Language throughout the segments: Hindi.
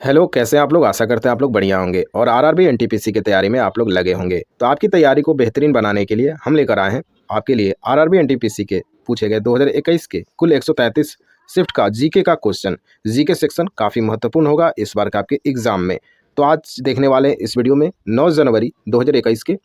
हेलो, कैसे हैं आप लोग? आशा करते हैं आप लोग बढ़िया होंगे और आरआरबी एनटीपीसी की तैयारी में आप लोग लगे होंगे। तो आपकी तैयारी को बेहतरीन बनाने के लिए हम लेकर आए हैं आपके लिए आरआरबी एनटीपीसी के पूछे गए 2021 के कुल 133 शिफ्ट का जीके का क्वेश्चन। जीके सेक्शन काफ़ी महत्वपूर्ण होगा इस बार का आपके एग्जाम में। तो आज देखने वाले हैं इस वीडियो में 9 जनवरी 2021 के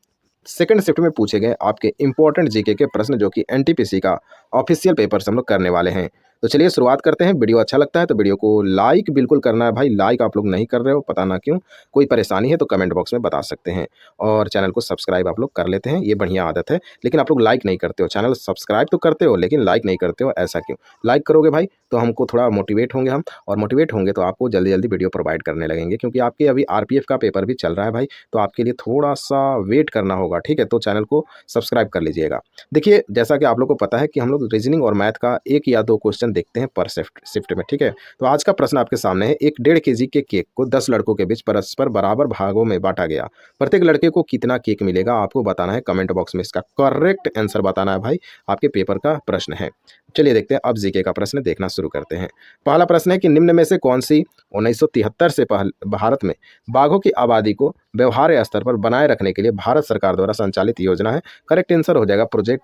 सेकंड शिफ्ट में पूछे गए आपके इंपॉर्टेंट जीके के प्रश्न, जो कि एनटीपीसी का ऑफिशियल पेपर से हम लोग करने वाले हैं। तो चलिए शुरुआत करते हैं। वीडियो अच्छा लगता है तो वीडियो को लाइक बिल्कुल करना है भाई। लाइक आप लोग नहीं कर रहे हो, पता ना क्यों। कोई परेशानी है तो कमेंट बॉक्स में बता सकते हैं। और चैनल को सब्सक्राइब आप लोग कर लेते हैं, ये बढ़िया आदत है। लेकिन आप लोग लाइक नहीं करते हो। चैनल सब्सक्राइब तो करते हो लेकिन लाइक नहीं करते हो, ऐसा क्यों? लाइक करोगे भाई तो हमको थोड़ा मोटिवेट होंगे हम, और मोटिवेट होंगे तो आपको जल्दी जल्दी वीडियो प्रोवाइड करने लगेंगे, क्योंकि आपके अभी आरपीएफ का पेपर भी चल रहा है भाई। तो आपके लिए थोड़ा सा वेट करना होगा, ठीक है? तो चैनल को सब्सक्राइब कर लीजिएगा। देखिए, जैसा कि आप लोग को पता है कि हम लोग रीजनिंग और मैथ का 1 या 2 क्वेश्चन देखते हैं पर शिफ्ट में, ठीक है? तो आज का प्रश्न आपके सामने है। एक 1.5 केजी के केक को 10 लड़कों के बीच परस्पर बराबर भागों में बांटा गया। प्रत्येक लड़के को कितना केक मिलेगा आपको बताना है। कमेंट बॉक्स में इसका करेक्ट आंसर बताना है भाई। आपके पेपर का प्रश्न है। चलिए देखते हैं, अब जीके का प्रश्न देखना शुरू करते हैं। पहला प्रश्न है कि निम्न में से कौन सी 1973 से पहले भारत में बाघों की आबादी को व्यवहार्य स्तर पर बनाए रखने के लिए भारत सरकार द्वारा संचालित योजना है? करेक्ट आंसर हो जाएगा प्रोजेक्ट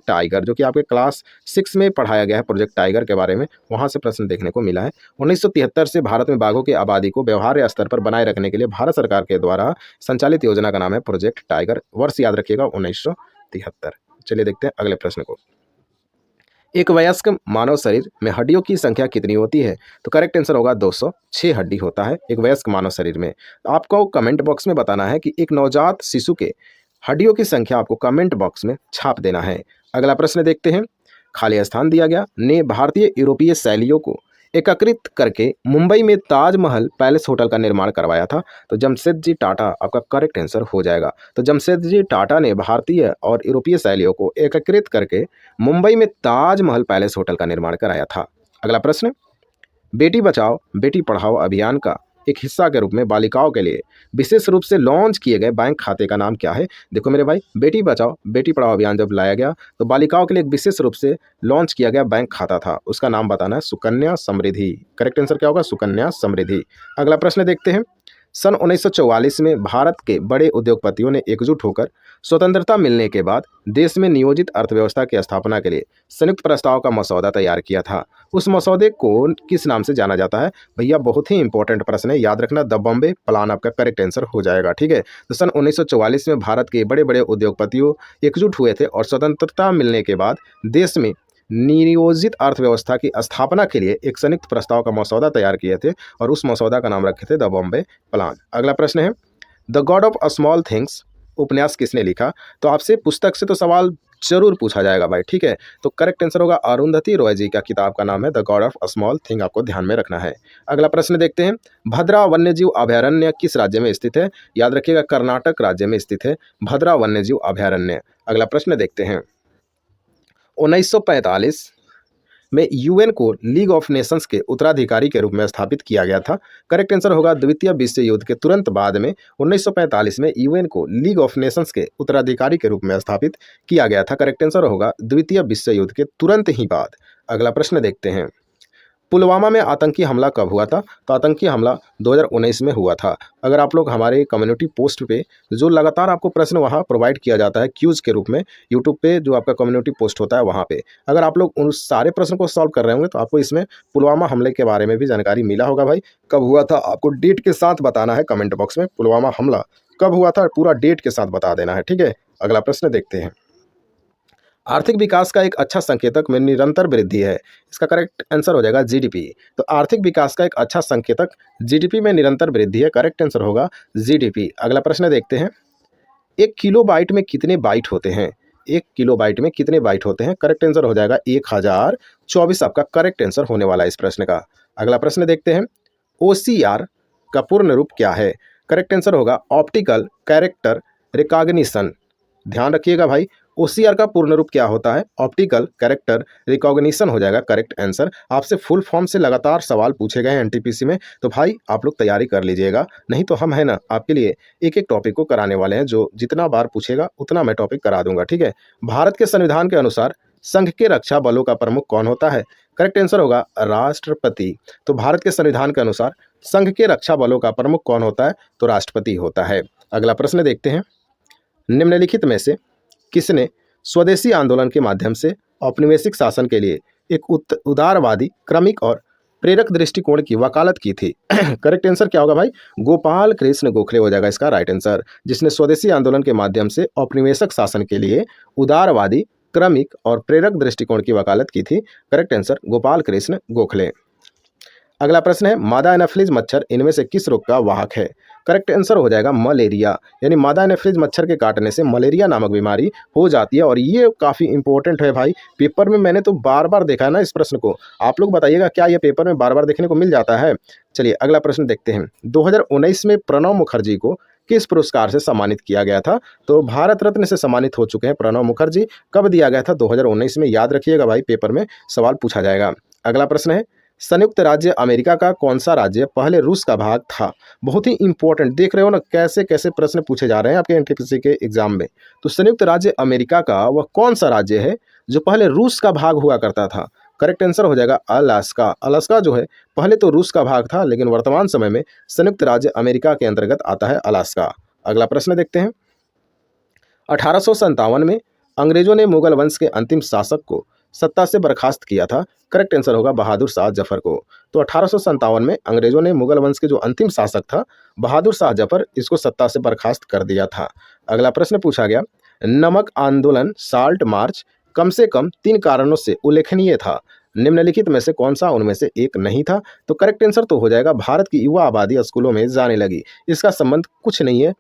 टाइगर, जो कि आपके क्लास 6 में पढ़ाया गया है। प्रोजेक्ट टाइगर के बारे में वहां से प्रश्न देखने को मिला है। 1973 से भारत में बाघों की आबादी को व्यवहार्य स्तर पर बनाए रखने के लिए भारत सरकार के द्वारा संचालित योजना का नाम है प्रोजेक्ट टाइगर। वर्ष याद रखिएगा 1973। चलिए देखते हैं अगले प्रश्न को। एक वयस्क मानव शरीर में हड्डियों की संख्या कितनी होती है? तो करेक्ट आंसर होगा 206 हड्डी होता है एक वयस्क मानव शरीर में। आपको कमेंट बॉक्स में बताना है कि एक नवजात शिशु के हड्डियों की संख्या आपको कमेंट बॉक्स में छाप देना है। अगला प्रश्न देखते हैं। खाली स्थान दिया गया ने भारतीय यूरोपीय शैलियों को एकत्रित करके मुंबई में ताजमहल पैलेस होटल का निर्माण करवाया था? तो जमशेदजी टाटा आपका करेक्ट आंसर हो जाएगा। तो जमशेदजी टाटा ने भारतीय और यूरोपीय शैलियों को एकीकृत करके मुंबई में ताजमहल पैलेस होटल का निर्माण कराया था। अगला प्रश्न। बेटी बचाओ बेटी पढ़ाओ अभियान का एक हिस्सा के रूप में बालिकाओं के लिए विशेष रूप से लॉन्च किए गए बैंक खाते का नाम क्या है? देखो मेरे भाई, बेटी बचाओ बेटी पढ़ाओ अभियान जब लाया गया तो बालिकाओं के लिए एक विशेष रूप से लॉन्च किया गया बैंक खाता था, उसका नाम बताना है सुकन्या समृद्धि। करेक्ट आंसर क्या होगा? सुकन्या समृद्धि। अगला प्रश्न देखते हैं। सन 1944 में भारत के बड़े उद्योगपतियों ने एकजुट होकर स्वतंत्रता मिलने के बाद देश में नियोजित अर्थव्यवस्था की स्थापना के लिए संयुक्त प्रस्ताव का मसौदा तैयार किया था। उस मसौदे को किस नाम से जाना जाता है? भैया बहुत ही इंपॉर्टेंट प्रश्न है, याद रखना। द बॉम्बे प्लान आपका करेक्ट आंसर हो जाएगा, ठीक है? तो सन 1944 में भारत के बड़े बड़े उद्योगपतियों एकजुट हुए थे और स्वतंत्रता मिलने के बाद देश में नियोजित अर्थव्यवस्था की स्थापना के लिए एक संयुक्त प्रस्ताव का मसौदा तैयार किए थे, और उस मसौदा का नाम रखे थे द बॉम्बे प्लान। अगला प्रश्न है। The God of small things उपन्यास किसने लिखा? तो आपसे पुस्तक से तो सवाल जरूर पूछा जाएगा भाई, ठीक है? तो करेक्ट आंसर होगा अरुंधति रॉय जी का किताब का नाम है the God of small thing, आपको ध्यान में रखना है। अगला प्रश्न देखते हैं। भद्रा वन्यजीव अभयारण्य किस राज्य में स्थित है? याद रखिएगा कर्नाटक राज्य में स्थित है भद्रा वन्यजीव अभयारण्य। अगला प्रश्न देखते हैं। 1945 में यूएन को लीग ऑफ नेशंस के उत्तराधिकारी के रूप में स्थापित किया गया था। करेक्ट आंसर होगा द्वितीय विश्व युद्ध के तुरंत बाद में 1945 में यूएन को लीग ऑफ नेशंस के उत्तराधिकारी के रूप में स्थापित किया गया था। करेक्ट आंसर होगा द्वितीय विश्व युद्ध के तुरंत ही बाद। अगला प्रश्न देखते हैं। पुलवामा में आतंकी हमला कब हुआ था? तो आतंकी हमला 2019 में हुआ था। अगर आप लोग हमारे कम्युनिटी पोस्ट पे जो लगातार आपको प्रश्न वहाँ प्रोवाइड किया जाता है क्यूज के रूप में, यूट्यूब पे जो आपका कम्युनिटी पोस्ट होता है वहाँ पे, अगर आप लोग उन सारे प्रश्न को सॉल्व कर रहे होंगे तो आपको इसमें पुलवामा हमले के बारे में भी जानकारी मिला होगा भाई। कब हुआ था आपको डेट के साथ बताना है कमेंट बॉक्स में। पुलवामा हमला कब हुआ था पूरा डेट के साथ बता देना है, ठीक है? अगला प्रश्न देखते हैं। आर्थिक विकास का एक अच्छा संकेतक में निरंतर वृद्धि है, इसका करेक्ट आंसर हो जाएगा जीडीपी। तो आर्थिक विकास का एक अच्छा संकेतक जीडीपी में निरंतर वृद्धि है, करेक्ट आंसर होगा जीडीपी। अगला प्रश्न देखते हैं। 1 किलोबाइट में कितने बाइट होते हैं? 1 किलोबाइट में कितने बाइट होते हैं? करेक्ट आंसर हो जाएगा 1024, आपका करेक्ट आंसर होने वाला है इस प्रश्न का। अगला प्रश्न देखते हैं। ओसीआर का पूर्ण रूप क्या है? करेक्ट आंसर होगा ऑप्टिकल कैरेक्टर रिकॉग्निशन। ध्यान रखिएगा भाई, ओसीआर का पूर्ण रूप क्या होता है? ऑप्टिकल कैरेक्टर रिकॉग्निशन हो जाएगा करेक्ट आंसर। आपसे फुल फॉर्म से लगातार सवाल पूछे गए हैं एनटीपीसी में, तो भाई आप लोग तैयारी कर लीजिएगा, नहीं तो हम है ना आपके लिए एक एक टॉपिक को कराने वाले हैं, जो जितना बार पूछेगा उतना मैं टॉपिक करा दूंगा, ठीक है? भारत के संविधान के अनुसार संघ के रक्षा बलों का प्रमुख कौन होता है? करेक्ट आंसर होगा राष्ट्रपति। तो भारत के संविधान के अनुसार संघ के रक्षा बलों का प्रमुख कौन होता है? तो राष्ट्रपति होता है। अगला प्रश्न देखते हैं, निम्नलिखित में से किसने स्वदेशी आंदोलन के माध्यम से औपनिवेशिक शासन के लिए एक उदारवादी, क्रमिक और प्रेरक दृष्टिकोण की वकालत की थी? करेक्ट आंसर क्या होगा भाई? गोपाल कृष्ण गोखले हो जाएगा इसका राइट आंसर, जिसने स्वदेशी आंदोलन के माध्यम से औपनिवेशिक शासन के लिए उदारवादी, क्रमिक और प्रेरक दृष्टिकोण की वकालत की थी। Correct answer Gopal Krishna Gokhale. अगला प्रश्न है, मादा एनाफिलीज मच्छर इनमें से किस रोग का वाहक है? करेक्ट आंसर हो जाएगा मलेरिया, यानी मादा एनाफिलीज मच्छर के काटने से मलेरिया नामक बीमारी हो जाती है। और ये काफ़ी इंपॉर्टेंट है भाई, पेपर में मैंने तो बार बार देखा है ना इस प्रश्न को। आप लोग बताइएगा क्या ये पेपर में बार बार देखने को मिल जाता है? चलिए अगला प्रश्न देखते हैं, 2019 में प्रणब मुखर्जी को किस पुरस्कार से सम्मानित किया गया था? तो भारत रत्न से सम्मानित हो चुके हैं प्रणब मुखर्जी। कब दिया गया था? 2019 में। याद रखिएगा भाई, पेपर में सवाल पूछा जाएगा। अगला प्रश्न है, संयुक्त राज्य अमेरिका का कौन सा राज्य पहले रूस का भाग था? बहुत ही इंपॉर्टेंट, देख रहे हो ना कैसे कैसे प्रश्न पूछे जा रहे हैं आपके एनटीपीसी के एग्जाम में। तो संयुक्त राज्य अमेरिका का वह कौन सा राज्य है जो पहले रूस का भाग हुआ करता था? करेक्ट आंसर हो जाएगा अलास्का। अलास्का जो है पहले तो रूस का भाग था, लेकिन वर्तमान समय में संयुक्त राज्य अमेरिका के अंतर्गत आता है अलास्का। अगला प्रश्न देखते हैं, 1857 में अंग्रेजों ने मुगल वंश के अंतिम शासक को सत्ता से बर्खास्त किया था। करेक्ट आंसर होगा बहादुर शाह जफर को। तो 1857 में अंग्रेजों ने मुगल वंश के जो अंतिम शासक था बहादुर शाह जफर, इसको सत्ता से बर्खास्त कर दिया था। अगला प्रश्न पूछा गया, नमक आंदोलन साल्ट मार्च कम से कम 3 कारणों से उल्लेखनीय था। निम्नलिखित में से कौन सा उनमें से एक नहीं था? तो करेक्ट आंसर तो हो जाएगा भारत की युवा आबादी स्कूलों में जाने लगी। इसका संबंध कुछ नहीं है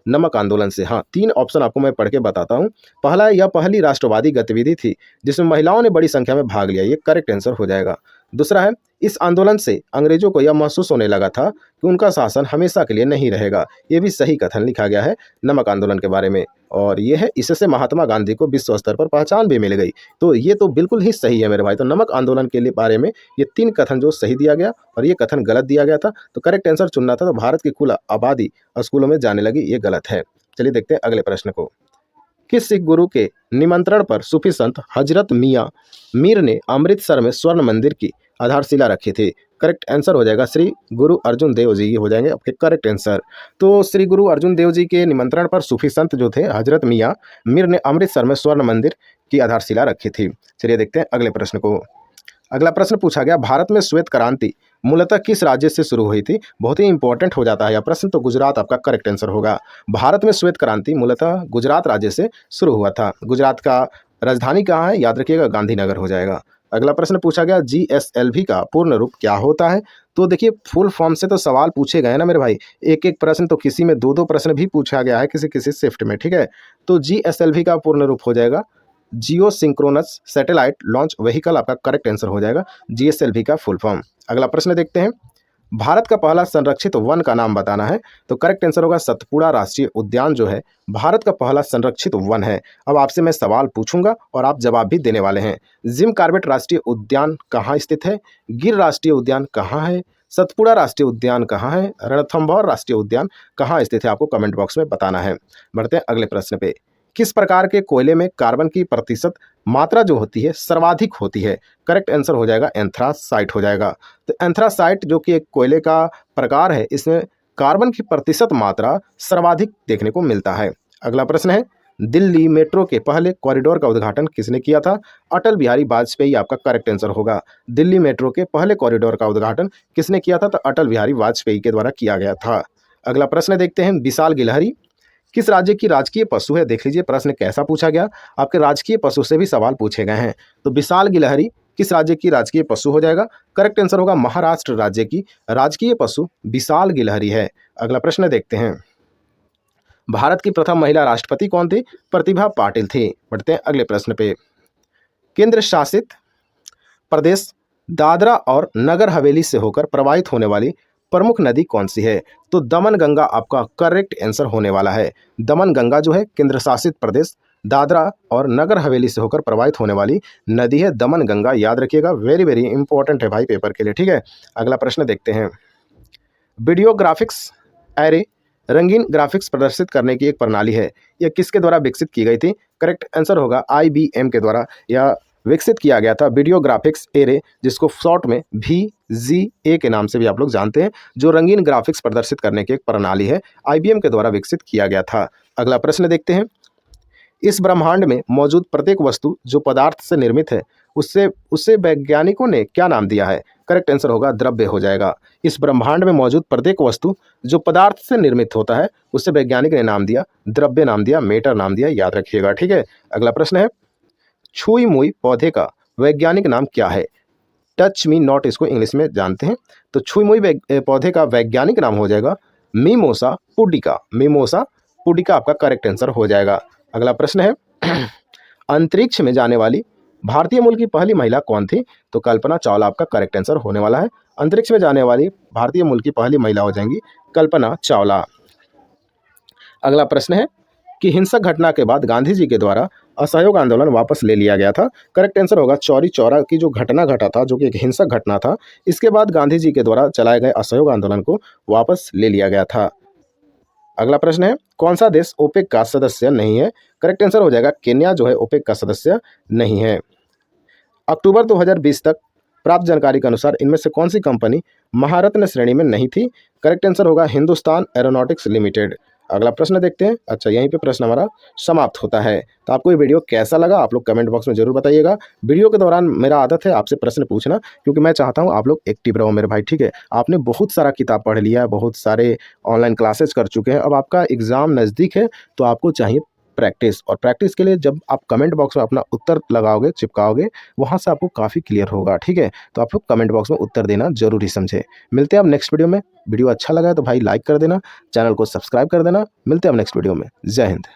नमक आंदोलन से। हाँ, 3 ऑप्शन आपको मैं पढ़ के बताता हूँ। पहला, यह पहली राष्ट्रवादी गतिविधि थी जिसमें महिलाओं ने बड़ी संख्या में भाग लिया, ये करेक्ट आंसर हो जाएगा। दूसरा है, इस आंदोलन से अंग्रेजों को यह महसूस होने लगा था कि उनका शासन हमेशा के लिए नहीं रहेगा। ये भी सही कथन लिखा गया है नमक आंदोलन के बारे में, और ये है इससे महात्मा गांधी को विश्व स्तर पर पहचान भी मिल गई। तो ये तो बिल्कुल ही सही है मेरे भाई। तो नमक आंदोलन के लिए बारे में ये 3 कथन जो सही दिया गया और ये कथन गलत दिया गया था। तो करेक्ट आंसर चुनना था। तो भारत की कुल आबादी स्कूलों में जाने लगी, ये गलत है। चलिए देखते हैं अगले प्रश्न को, किस सिख गुरु के निमंत्रण पर सूफी संत हजरत मियाँ मीर ने अमृतसर में स्वर्ण मंदिर की आधारशिला रखी थी? करेक्ट आंसर हो जाएगा श्री गुरु अर्जुन देव जी, हो जाएंगे आपके करेक्ट आंसर। तो श्री गुरु अर्जुन देव जी के निमंत्रण पर सूफी संत जो थे हजरत मियाँ मीर ने अमृतसर में स्वर्ण मंदिर की आधारशिला रखी थी। चलिए देखते हैं अगले प्रश्न को। अगला प्रश्न पूछा गया, भारत में श्वेत क्रांति मूलतः किस राज्य से शुरू हुई थी? बहुत ही इंपॉर्टेंट हो जाता है यह प्रश्न। तो गुजरात आपका करेक्ट आंसर होगा। भारत में श्वेत क्रांति मूलतः गुजरात राज्य से शुरू हुआ था। गुजरात का राजधानी कहाँ है? याद रखिएगा गांधीनगर हो जाएगा। अगला प्रश्न पूछा गया, GSLV का पूर्ण रूप क्या होता है? तो देखिए फुल फॉर्म से तो सवाल पूछे गए ना मेरे भाई, एक एक प्रश्न, तो किसी में 2-2 प्रश्न भी पूछा गया है किसी किसी शिफ्ट में, ठीक है। तो GSLV का पूर्ण रूप हो जाएगा जियो सिंक्रोनस सैटेलाइट लॉन्च व्हीकल, आपका करेक्ट आंसर हो जाएगा GSLV का फुल फॉर्म। अगला प्रश्न देखते हैं, भारत का पहला संरक्षित वन का नाम बताना है। तो करेक्ट आंसर होगा सतपुड़ा राष्ट्रीय उद्यान जो है भारत का पहला संरक्षित वन है। अब आपसे मैं सवाल पूछूंगा और आप जवाब भी देने वाले हैं। जिम कॉर्बेट राष्ट्रीय उद्यान कहाँ स्थित है? गिर राष्ट्रीय उद्यान कहाँ है? सतपुड़ा राष्ट्रीय उद्यान कहाँ है? रणथंभौर राष्ट्रीय उद्यान कहाँ स्थित है? आपको कमेंट बॉक्स में बताना है। बढ़ते हैं अगले प्रश्न पे, किस प्रकार के कोयले में कार्बन की प्रतिशत मात्रा जो होती है सर्वाधिक होती है? करेक्ट आंसर हो जाएगा एंथ्रासाइट हो जाएगा। तो एंथ्रासाइट जो कि एक कोयले का प्रकार है, इसमें कार्बन की प्रतिशत मात्रा सर्वाधिक देखने को मिलता है। अगला प्रश्न है, दिल्ली मेट्रो के पहले कॉरिडोर का उद्घाटन किसने किया था? अटल बिहारी वाजपेयी आपका करेक्ट आंसर होगा। दिल्ली मेट्रो के पहले कॉरिडोर का उद्घाटन किसने किया था? तो अटल बिहारी वाजपेयी के द्वारा किया गया था। अगला प्रश्न देखते हैं, विशाल गिलहरी किस राज्य की राजकीय पशु है? देख लीजिए प्रश्न कैसा पूछा गया, आपके राजकीय पशु से भी सवाल पूछे गए हैं। तो विशाल गिलहरी किस राज्य की राजकीय पशु हो जाएगा? करेक्ट आंसर होगा महाराष्ट्र राज्य की राजकीय पशु विशाल गिलहरी है। अगला प्रश्न देखते हैं, भारत की प्रथम महिला राष्ट्रपति कौन थी? प्रतिभा पाटिल थी। बढ़ते हैं अगले प्रश्न पे, केंद्र शासित प्रदेश दादरा और नगर हवेली से होकर प्रवाहित होने वाली प्रमुख नदी कौन सी है? तो दमन गंगा आपका करेक्ट आंसर होने वाला है। दमन गंगा जो है केंद्र शासित प्रदेश दादरा और नगर हवेली से होकर प्रवाहित होने वाली नदी है दमन गंगा, याद रखिएगा, वेरी वेरी इंपॉर्टेंट है भाई पेपर के लिए, ठीक है। अगला प्रश्न देखते हैं, वीडियो ग्राफिक्स एरे रंगीन ग्राफिक्स प्रदर्शित करने की एक प्रणाली है, यह किसके द्वारा विकसित की गई थी? करेक्ट आंसर होगा IBM के द्वारा। यह विकसित किया गया था वीडियो ग्राफिक्स एरे, जिसको शॉर्ट में VGA के नाम से भी आप लोग जानते हैं, जो रंगीन ग्राफिक्स प्रदर्शित करने की एक प्रणाली है, IBM के द्वारा विकसित किया गया था। अगला प्रश्न देखते हैं। इस ब्रह्मांड में मौजूद प्रत्येक वस्तु जो पदार्थ से निर्मित है, उससे उससे वैज्ञानिकों ने क्या नाम दिया है? करेक्ट आंसर होगा द्रव्य हो जाएगा। इस ब्रह्मांड में मौजूद प्रत्येक वस्तु जो पदार्थ से निर्मित होता है, उससे वैज्ञानिक ने नाम दिया द्रव्य, नाम दिया मैटर, नाम दिया, याद रखिएगा। ठीक है, अगला प्रश्न है, छुई मुई पौधे का वैज्ञानिक नाम क्या है? टच मी नॉट इसको इंग्लिश में जानते हैं। तो छुई मुई पौधे का वैज्ञानिक नाम हो जाएगा मिमोसा पुडिका। मिमोसा पुडिका आपका करेक्ट आंसर हो जाएगा। अगला प्रश्न है, अंतरिक्ष में जाने वाली भारतीय मूल की पहली महिला कौन थी? तो कल्पना चावला आपका करेक्ट आंसर होने वाला है। अंतरिक्ष में जाने वाली भारतीय मूल की पहली महिला हो जाएंगी कल्पना चावला। अगला प्रश्न है कि हिंसक घटना के बाद गांधी जी के द्वारा असहयोग आंदोलन वापस ले लिया गया था। करेक्ट आंसर होगा चौरी चौरा की जो घटना घटा था, जो कि एक हिंसक घटना था, इसके बाद गांधी जी के द्वारा चलाए गए असहयोग आंदोलन को वापस ले लिया गया था। अगला प्रश्न है, कौन सा देश ओपेक का सदस्य नहीं है? करेक्ट आंसर हो जाएगा केन्या जो है ओपेक का सदस्य नहीं है। अक्टूबर 2020 तक प्राप्त जानकारी के अनुसार इनमें से कौन सी कंपनी महारत्न श्रेणी में नहीं थी? करेक्ट आंसर होगा हिंदुस्तान एरोनॉटिक्स लिमिटेड। अगला प्रश्न देखते हैं। अच्छा, यहीं पे प्रश्न हमारा समाप्त होता है। तो आपको ये वीडियो कैसा लगा आप लोग कमेंट बॉक्स में जरूर बताइएगा। वीडियो के दौरान मेरा आदत है आपसे प्रश्न पूछना, क्योंकि मैं चाहता हूँ आप लोग एक्टिव रहो मेरे भाई। ठीक है, आपने बहुत सारा किताब पढ़ लिया है, बहुत सारे ऑनलाइन क्लासेस कर चुके हैं, अब आपका एग्ज़ाम नज़दीक है, तो आपको चाहिए प्रैक्टिस। और प्रैक्टिस के लिए जब आप कमेंट बॉक्स में अपना उत्तर लगाओगे, चिपकाओगे, वहाँ से आपको काफ़ी क्लियर होगा। ठीक है, तो आप लोग कमेंट बॉक्स में उत्तर देना जरूरी समझे। मिलते हैं अब नेक्स्ट वीडियो में। वीडियो अच्छा लगा है तो भाई लाइक कर देना, चैनल को सब्सक्राइब कर देना। मिलते हैं अब नेक्स्ट वीडियो में। जय हिंद।